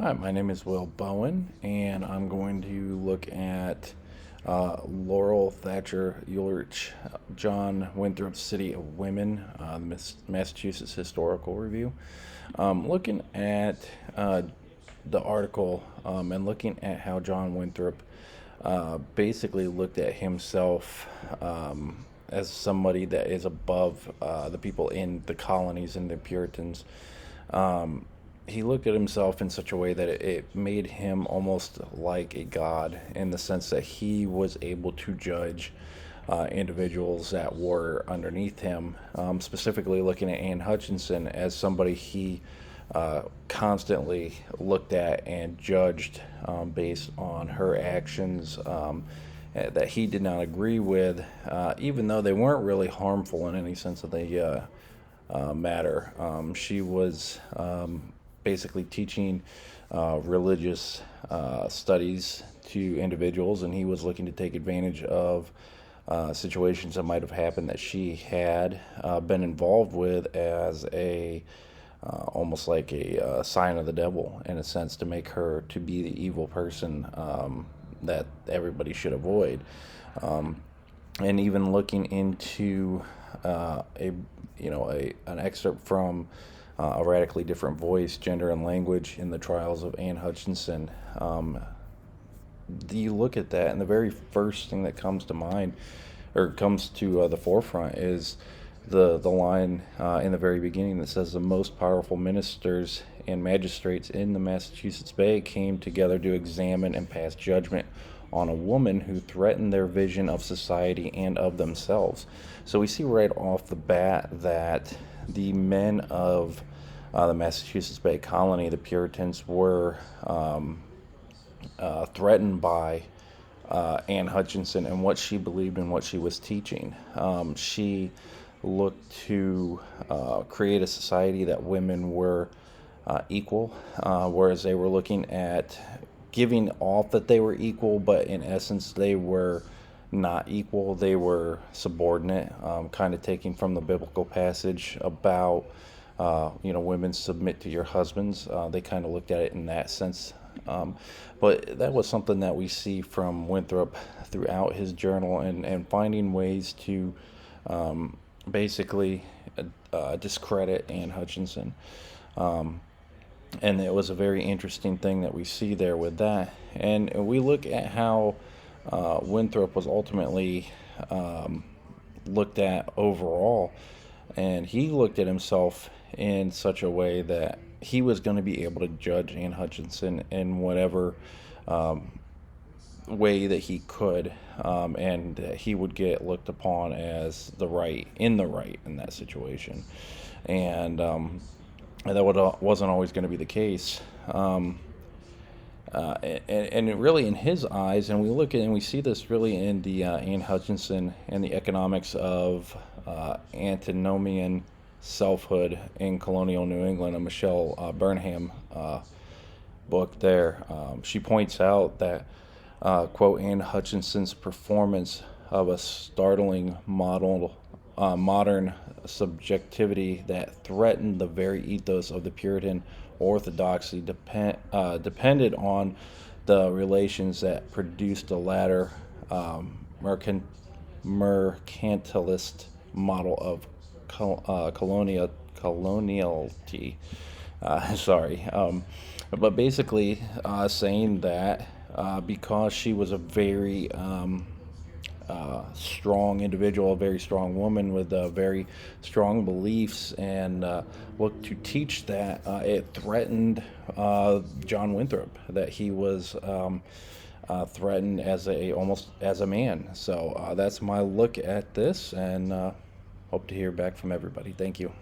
Hi, my name is Will Bowen, and I'm going to look at Laurel Thatcher Ulrich, John Winthrop's City of Women, Massachusetts Historical Review. Looking at uh, the article and looking at how John Winthrop basically looked at himself as somebody that is above the people in the colonies and the Puritans. He looked at himself in such a way that it made him almost like a god in the sense that he was able to judge individuals that were underneath him. Specifically, looking at Anne Hutchinson as somebody he constantly looked at and judged based on her actions that he did not agree with, even though they weren't really harmful in any sense of the matter. She was basically teaching religious studies to individuals, and he was looking to take advantage of situations that might have happened that she had been involved with as a almost like a sign of the devil in a sense to make her to be the evil person that everybody should avoid. And even looking into a an excerpt from A Radically Different Voice, Gender and Language in the Trials of Anne Hutchinson. You look at that, and the very first thing that comes to mind, or comes to the forefront, is the line in the very beginning that says the most powerful ministers and magistrates in the Massachusetts Bay came together to examine and pass judgment on a woman who threatened their vision of society and of themselves. So we see right off the bat that the men of the Massachusetts Bay Colony, the Puritans, were threatened by Anne Hutchinson and what she believed and what she was teaching. She looked to create a society that women were equal, whereas they were looking at giving off that they were equal, but in essence they were not equal. They were subordinate, kind of taking from the biblical passage about women submit to your husbands. They kind of looked at it in that sense. But that was something that we see from Winthrop throughout his journal, and finding ways to basically discredit Anne Hutchinson. And it was a very interesting thing that we see there with that. And we look at how Winthrop was ultimately looked at overall, and he looked at himself in such a way that he was going to be able to judge Anne Hutchinson in whatever way that he could, and he would get looked upon as the right in that situation, and wasn't always going to be the case. And it really, in his eyes, and we look at and we see this really in the Anne Hutchinson and the economics of antinomian selfhood in colonial New England, a Michelle Burnham book there. She points out that, quote, Anne Hutchinson's performance of a startling modern subjectivity that threatened the very ethos of the Puritan orthodoxy depended on the relations that produced the latter mercantilist model of coloniality. Sorry. But basically saying that because she was a very strong individual, a very strong woman with very strong beliefs, and looked to teach that it threatened John Winthrop, that he was threatened as almost as a man. So that's my look at this, and hope to hear back from everybody. Thank you.